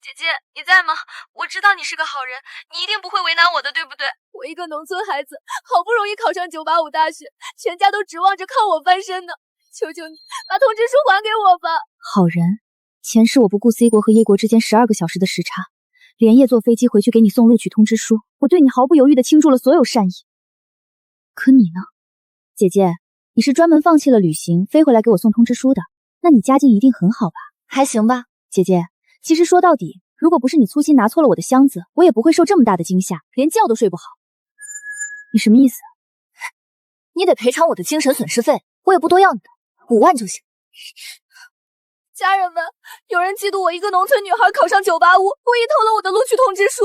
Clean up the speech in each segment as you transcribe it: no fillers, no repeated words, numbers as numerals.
姐姐，你在吗？我知道你是个好人，你一定不会为难我的，对不对？我一个农村孩子，好不容易考上985大学，全家都指望着靠我翻身呢。求求你，把通知书还给我吧。好人，前世我不顾 C 国和 A 国之间12个小时的时差，连夜坐飞机回去给你送录取通知书，我对你毫不犹豫地倾注了所有善意。可你呢？姐姐，你是专门放弃了旅行，飞回来给我送通知书的，那你家境一定很好吧？还行吧。姐姐，其实说到底，如果不是你粗心拿错了我的箱子，我也不会受这么大的惊吓，连觉都睡不好。你什么意思？你得赔偿我的精神损失费，我也不多要你的，5万就行。家人们，有人嫉妒我一个农村女孩考上985，故意偷了我的录取通知书。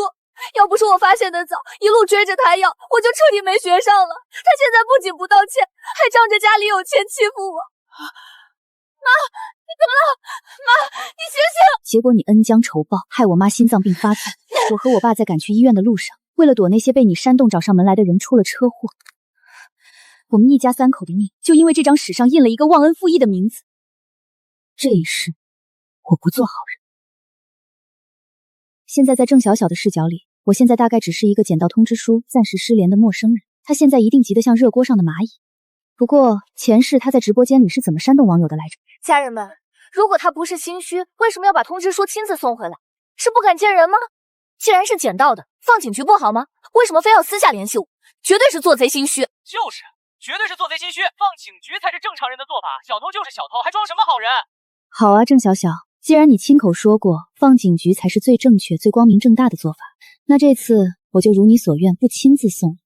要不是我发现的早，一路追着他要，我就彻底没学上了。他现在不仅不道歉，还仗着家里有钱欺负我。妈，你怎么了？妈，你醒醒！结果你恩将仇报，害我妈心脏病发作。我和我爸在赶去医院的路上，为了躲那些被你煽动找上门来的人，出了车祸。我们一家3口的命，就因为这张纸上印了一个忘恩负义的名字。这一世，我不做好人。现在在郑小小的视角里，我现在大概只是一个捡到通知书、暂时失联的陌生人。他现在一定急得像热锅上的蚂蚁。不过前世他在直播间里是怎么煽动网友的来着？家人们，如果他不是心虚，为什么要把通知书亲自送回来？是不敢见人吗？既然是捡到的，放警局不好吗？为什么非要私下联系我？绝对是做贼心虚。就是，绝对是做贼心虚，放警局才是正常人的做法。小偷就是小偷，还装什么好人？好啊，郑小小，既然你亲口说过放警局才是最正确、最光明正大的做法，那这次我就如你所愿，不亲自送。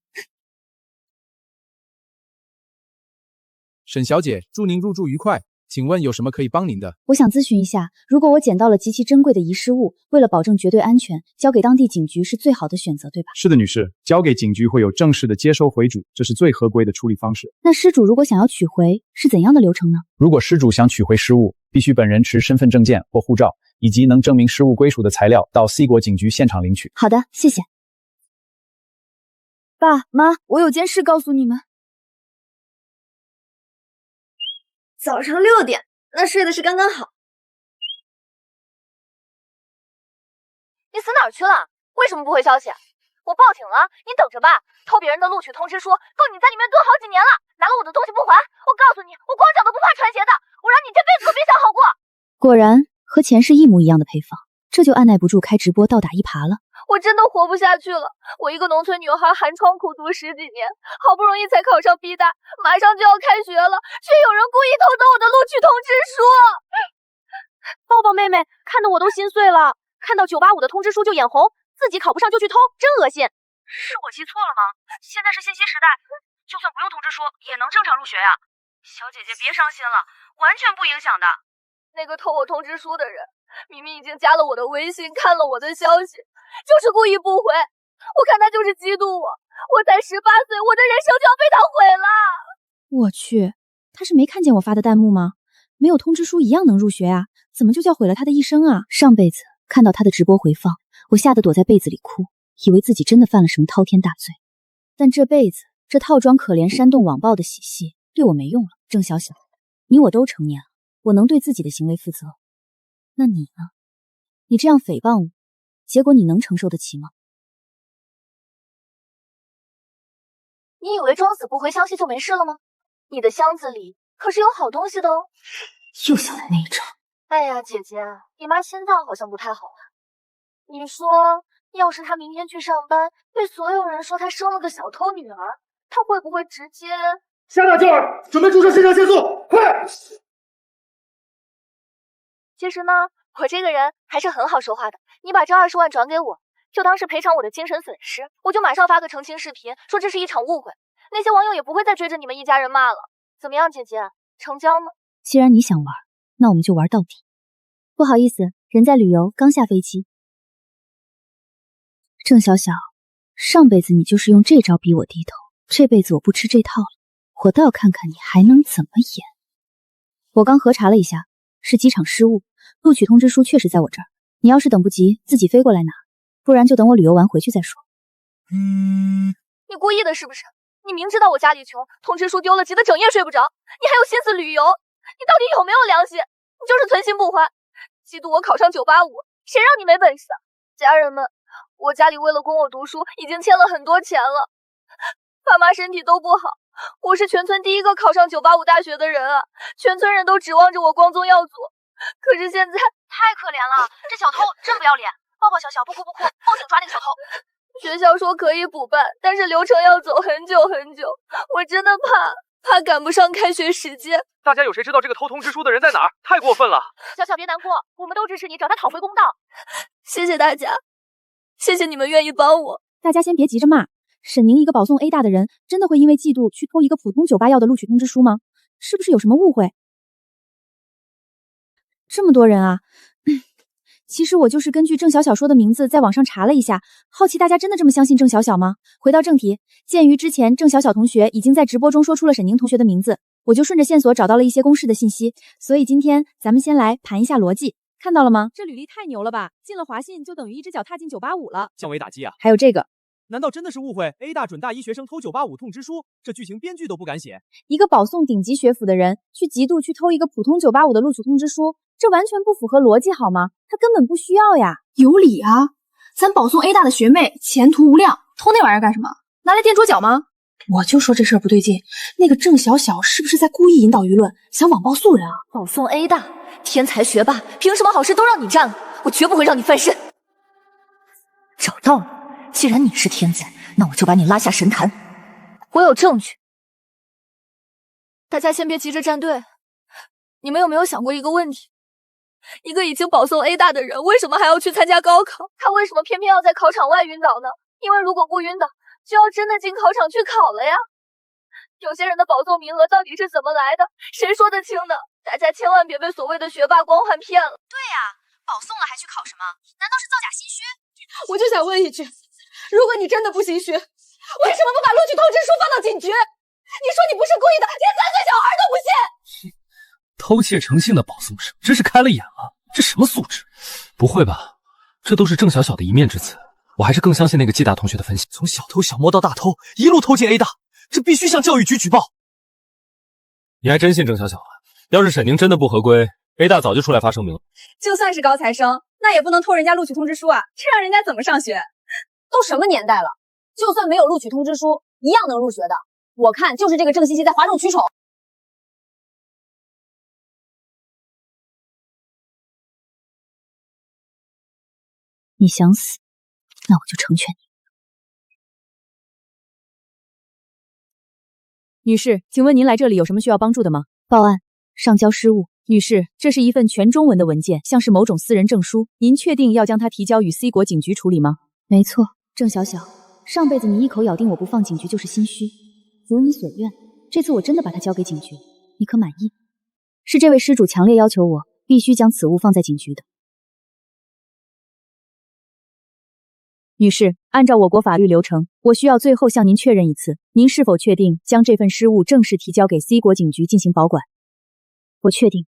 沈小姐，祝您入住愉快，请问有什么可以帮您的？我想咨询一下，如果我捡到了极其珍贵的遗失物，为了保证绝对安全，交给当地警局是最好的选择，对吧？是的，女士，交给警局会有正式的接收回主，这是最合规的处理方式。那失主如果想要取回，是怎样的流程呢？如果失主想取回失物，必须本人持身份证件或护照，以及能证明失物归属的材料到 C 国警局现场领取。好的，谢谢。爸妈，我有件事告诉你们。早上6点，那睡的是刚刚好。你死哪儿去了？为什么不回消息？我报警了，你等着吧。偷别人的录取通知书，够你在里面蹲好几年了。拿了我的东西不还，我告诉你，我光脚的不怕穿鞋的，我让你这辈子都别想好过。果然和前世一模一样的配方，这就按耐不住开直播倒打一耙了。我真的活不下去了。我一个农村女孩寒窗苦读10几年，好不容易才考上 B 大，马上就要开学了，却有人故意偷走我的录取通知书。抱抱妹妹，看得我都心碎了。看到985的通知书就眼红，自己考不上就去偷，真恶心。是我记错了吗？现在是信息时代，就算不用通知书也能正常入学呀。小姐姐别伤心了，完全不影响的。那个偷我通知书的人明明已经加了我的微信，看了我的消息，就是故意不回。我看他就是嫉妒我，我才18岁，我的人生就要被他毁了。我去，他是没看见我发的弹幕吗？没有通知书一样能入学啊，怎么就叫毁了他的一生啊？上辈子看到他的直播回放，我吓得躲在被子里哭，以为自己真的犯了什么滔天大罪。但这辈子这套装可怜煽动网暴的喜戏对我没用了。郑小小，你我都成年了，我能对自己的行为负责。那你呢？你这样诽谤我，结果你能承受得起吗？你以为装死不回消息就没事了吗？你的箱子里可是有好东西的哦。又想来那一招。哎呀，姐姐，你妈心脏好像不太好啊。你说，要是她明天去上班，被所有人说她生了个小偷女儿，她会不会直接……下大劲儿，准备注射肾上腺素，快！其实呢，我这个人还是很好说话的。你把这20万转给我，就当是赔偿我的精神损失，我就马上发个澄清视频，说这是一场误会，那些网友也不会再追着你们一家人骂了。怎么样，姐姐，成交吗？既然你想玩，那我们就玩到底。不好意思，人在旅游，刚下飞机。郑小小，上辈子你就是用这招逼我低头，这辈子我不吃这套了，我倒要看看你还能怎么演。我刚核查了一下，是机场失误，录取通知书确实在我这儿。你要是等不及，自己飞过来拿，不然就等我旅游完回去再说。你故意的是不是？你明知道我家里穷，通知书丢了，急得整夜睡不着，你还有心思旅游？你到底有没有良心？你就是存心不还，嫉妒我考上985，谁让你没本事啊？家人们，我家里为了供我读书，已经欠了很多钱了。爸妈身体都不好，我是全村第一个考上985大学的人啊，全村人都指望着我光宗耀祖。可是现在太可怜了，这小偷真不要脸！抱抱小小，不哭不哭，报警抓那个小偷。学校说可以补办，但是流程要走很久很久，我真的怕赶不上开学时间。大家有谁知道这个偷通知书的人在哪儿？太过分了！小小别难过，我们都支持你找他讨回公道。谢谢大家，谢谢你们愿意帮我。大家先别急着骂，沈宁一个保送 A 大的人，真的会因为嫉妒去偷一个普通985要的录取通知书吗？是不是有什么误会？这么多人啊！其实我就是根据郑小小说的名字在网上查了一下，好奇大家真的这么相信郑小小吗？回到正题，鉴于之前郑小小同学已经在直播中说出了沈宁同学的名字，我就顺着线索找到了一些公示的信息，所以今天咱们先来盘一下逻辑。看到了吗？这履历太牛了吧！进了华信就等于一只脚踏进985了，降维打击啊！还有这个。难道真的是误会 ？A 大准大一学生偷985通知书，这剧情编剧都不敢写。一个保送顶级学府的人去嫉妒去偷一个普通985的录取通知书，这完全不符合逻辑好吗？他根本不需要呀。有理啊，咱保送 A 大的学妹前途无量，偷那玩意儿干什么？拿来垫桌脚吗？我就说这事儿不对劲，那个郑小小是不是在故意引导舆论，想网暴素人啊？保送 A 大，天才学霸，凭什么好事都让你占了？我绝不会让你翻身。找到了。既然你是天才，那我就把你拉下神坛。我有证据。大家先别急着站队，你们有没有想过一个问题？一个已经保送 A 大的人，为什么还要去参加高考？他为什么偏偏要在考场外晕倒呢？因为如果不晕倒，就要真的进考场去考了呀。有些人的保送名额到底是怎么来的？谁说得清呢？大家千万别被所谓的学霸光环骗了。对呀，保送了还去考什么？难道是造假心虚？我就想问一句，如果你真的不心虚，为什么不把录取通知书放到警局？你说你不是故意的，连3岁小孩都不信。偷窃成性的保送生，真是开了眼了！这什么素质？不会吧？这都是郑小小的一面之词。我还是更相信那个季大同学的分析，从小偷小摸到大偷，一路偷进 A 大，这必须向教育局举报。你还真信郑小小啊？要是沈宁真的不合规，A 大早就出来发声明了。就算是高材生，那也不能偷人家录取通知书啊，这让人家怎么上学？都什么年代了，就算没有录取通知书，一样能入学的。我看就是这个郑西西在哗众取宠。你想死，那我就成全你。女士，请问您来这里有什么需要帮助的吗？报案，上交失误。女士，这是一份全中文的文件，像是某种私人证书，您确定要将它提交与 C 国警局处理吗？没错，郑小小，上辈子你一口咬定我不放警局就是心虚，如你所愿，这次我真的把它交给警局，你可满意？是这位施主强烈要求我必须将此物放在警局的。女士，按照我国法律流程，我需要最后向您确认一次，您是否确定将这份失物正式提交给 C 国警局进行保管？我确定。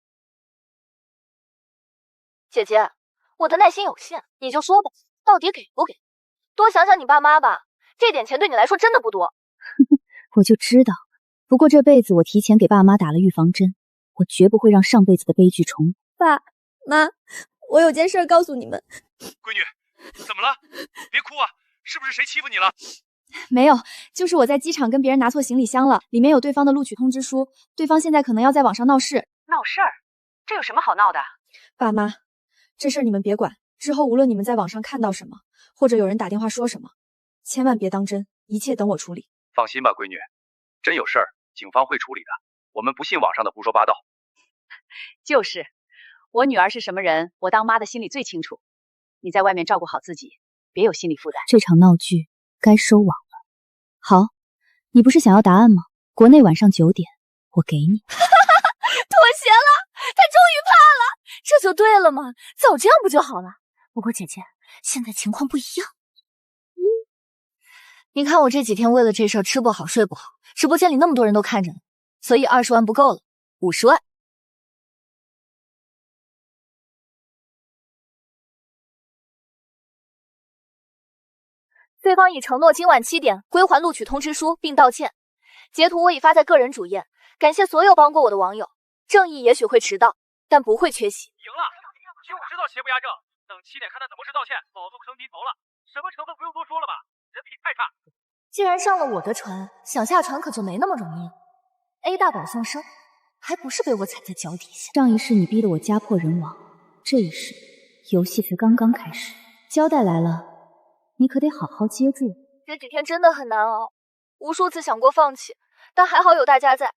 姐姐，我的耐心有限，你就说吧，到底给不给？多想想你爸妈吧，这点钱对你来说真的不多。我就知道，不过这辈子我提前给爸妈打了预防针，我绝不会让上辈子的悲剧重。爸妈，我有件事告诉你们。闺女，怎么了？别哭啊！是不是谁欺负你了？没有，就是我在机场跟别人拿错行李箱了，里面有对方的录取通知书，对方现在可能要在网上闹事。闹事儿？这有什么好闹的？爸妈，这事儿你们别管，之后无论你们在网上看到什么，或者有人打电话说什么，千万别当真，一切等我处理。放心吧，闺女，真有事儿，警方会处理的。我们不信网上的胡说八道。就是，我女儿是什么人，我当妈的心里最清楚。你在外面照顾好自己，别有心理负担。这场闹剧该收网了。好，你不是想要答案吗？国内晚上9点，我给你。妥协了，他终于怕了，这就对了嘛，早这样不就好了？不过姐姐，现在情况不一样。你看我这几天为了这事儿吃不好睡不好，直播间里那么多人都看着呢，所以20万不够了，50万。对方已承诺今晚7点归还录取通知书并道歉，截图我已发在个人主页，感谢所有帮过我的网友。正义也许会迟到，但不会缺席。赢了！听我知道邪不压正，等7点看他怎么是道歉。保送生低头了，什么成分不用多说了吧？人品太差。既然上了我的船，想下船可就没那么容易了。A 大保送生，还不是被我踩在脚底下？上一世你逼得我家破人亡，这一世游戏才刚刚开始，交代来了，你可得好好接住。这几天真的很难熬，无数次想过放弃，但还好有大家在。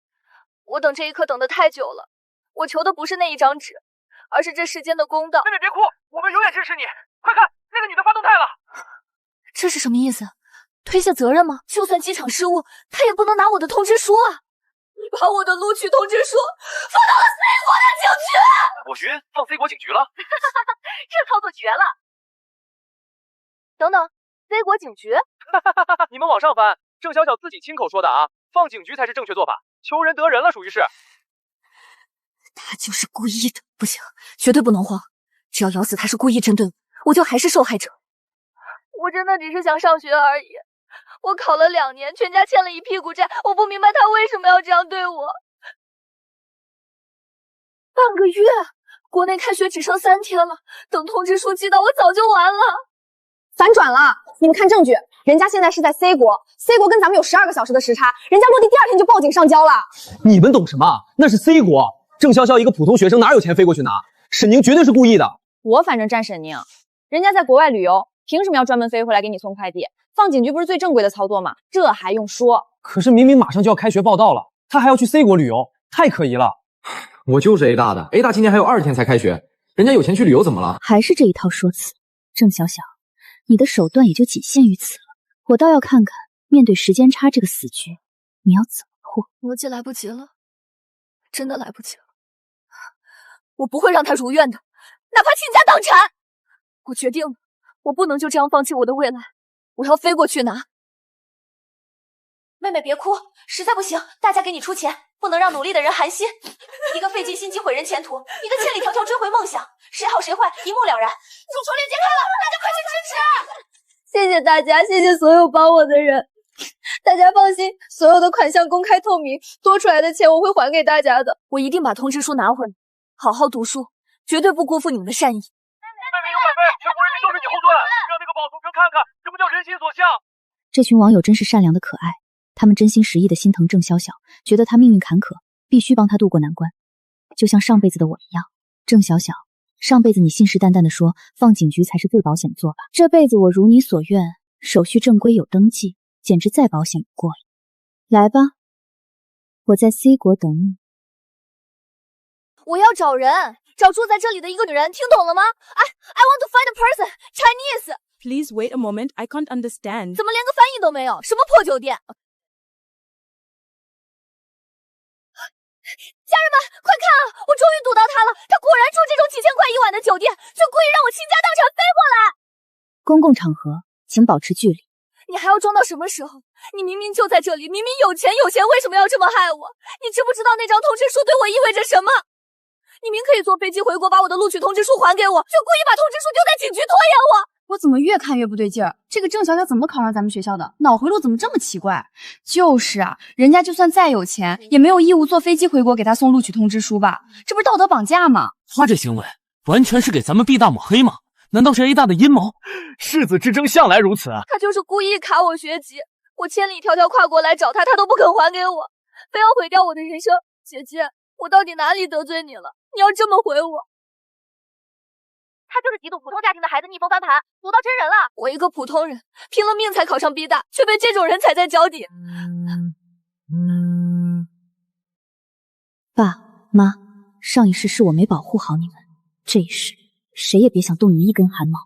我等这一刻等得太久了，我求的不是那一张纸，而是这世间的公道。妹妹别哭，我们永远支持你。快看，那个女的发动态了。这是什么意思？推卸责任吗？就算机场失误，他也不能拿我的通知书啊！你把我的录取通知书放到了 C 国的警局！我局放 C 国警局了？这操作绝了！等等 ，C 国警局？你们往上翻，郑小小自己亲口说的啊，放警局才是正确做法，求人得人了，属于是。他就是故意的，不行，绝对不能慌！只要咬死他是故意针对我，我就还是受害者。我真的只是想上学而已。我考了2年，全家欠了一屁股债，我不明白他为什么要这样对我。半个月，国内开学只剩3天了，等通知书寄到，我早就完了。反转了！你们看证据，人家现在是在 C 国，C 国跟咱们有12个小时的时差，人家落地第2天就报警上交了。你们懂什么？那是 C 国，郑潇潇一个普通学生哪有钱飞过去拿？沈宁绝对是故意的。我反正站沈宁，人家在国外旅游，凭什么要专门飞回来给你送快递？放警局不是最正规的操作吗？这还用说？可是明明马上就要开学报到了，他还要去 C 国旅游，太可疑了。我就是 A 大的 ，A 大今年还有20天才开学，人家有钱去旅游怎么了？还是这一套说辞，郑小小，你的手段也就仅限于此了。我倒要看看，面对时间差这个死局，你要怎么破？逻辑来不及了，真的来不及了。我不会让他如愿的，哪怕倾家荡产。我决定了，我不能就这样放弃我的未来，我要飞过去拿。妹妹别哭，实在不行，大家给你出钱，不能让努力的人寒心。一个费尽心机毁人前途，一个千里迢迢追回梦想，谁好谁坏一目了然。众筹链接开了，大家快去支持！谢谢大家，谢谢所有帮我的人。大家放心，所有的款项公开透明，多出来的钱我会还给大家的。我一定把通知书拿回来，好好读书，绝对不辜负你们的善意。妹妹有百倍，全国人民都是你后盾，让那个保送生看看什么叫人心所向。这群网友真是善良的可爱，他们真心实意的心疼郑潇潇，觉得她命运坎坷，必须帮她渡过难关。就像上辈子的我一样，郑小小，上辈子你信誓旦旦的说放警局才是最保险的做法，这辈子我如你所愿，手续正规有登记，简直再保险不过了。来吧，我在 C 国等你。我要找人，找住在这里的一个女人，听懂了吗？ I want to find a person, Chinese. Please wait a moment, I can't understand. 怎么连个翻译都没有？什么破酒店？家人们，快看啊！我终于堵到他了，他果然住这种几千块一晚的酒店，却故意让我倾家荡产飞过来。公共场合，请保持距离。你还要装到什么时候？你明明就在这里，明明有钱，为什么要这么害我？你知不知道那张通知书对我意味着什么？你明可以坐飞机回国，把我的录取通知书还给我，却故意把通知书丢在警局拖延我。我怎么越看越不对劲儿？这个郑小小怎么考上咱们学校的？脑回路怎么这么奇怪？就是啊，人家就算再有钱，也没有义务坐飞机回国给他送录取通知书吧？这不是道德绑架吗？他这行为完全是给咱们 B 大抹黑吗？难道是 A 大的阴谋？世子之争向来如此啊！他就是故意卡我学籍，我千里迢迢跨国来找他，他都不肯还给我，非要毁掉我的人生。姐姐，我到底哪里得罪你了？你要这么回我？他就是极度普通家庭的孩子逆风翻盘，读到真人了。我一个普通人，拼了命才考上 B 大，却被这种人踩在脚底。爸妈，上一世是我没保护好你们，这一世谁也别想动你们一根汗毛。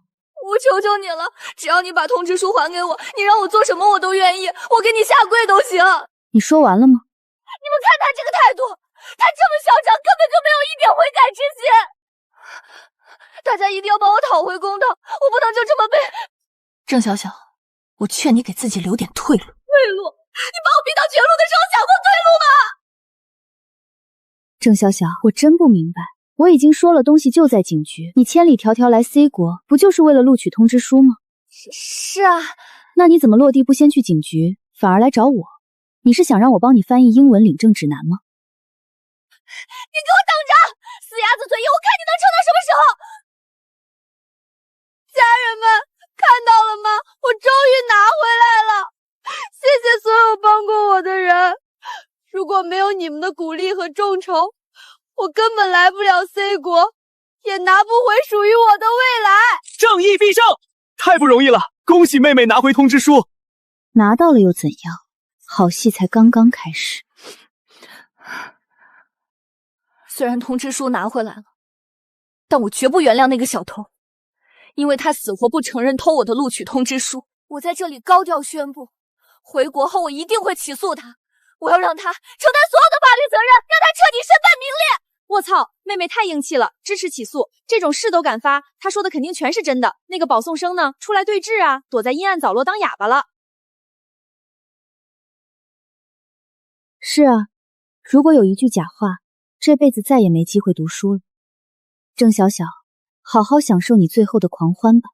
我求求你了，只要你把通知书还给我，你让我做什么我都愿意，我给你下跪都行。你说完了吗？你们看他这个态度，他这么嚣张，根本就没有一点悔改之心。大家一定要帮我讨回公道，我不能就这么被……郑小小，我劝你给自己留点退路。退路？你把我逼到绝路的时候想过退路吗？郑小小，我真不明白，我已经说了东西就在警局，你千里迢迢来 C 国，不就是为了录取通知书吗？是啊。那你怎么落地不先去警局，反而来找我？你是想让我帮你翻译英文领证指南吗？你给我等着！死鸭子嘴硬，我看你能撑到什么时候！果没有你们的鼓励和众筹，我根本来不了 C 国，也拿不回属于我的未来。正义必胜！太不容易了，恭喜妹妹拿回通知书。拿到了又怎样？好戏才刚刚开始。虽然通知书拿回来了，但我绝不原谅那个小偷，因为他死活不承认偷我的录取通知书。我在这里高调宣布，回国后我一定会起诉他，我要让他承担所有的法律责任，让他彻底身败名裂。我操，妹妹太硬气了，支持起诉，这种誓都敢发，她说的肯定全是真的。那个保送生呢，出来对质啊，躲在阴暗角落当哑巴了。是啊，如果有一句假话，这辈子再也没机会读书了。郑小小，好好享受你最后的狂欢吧。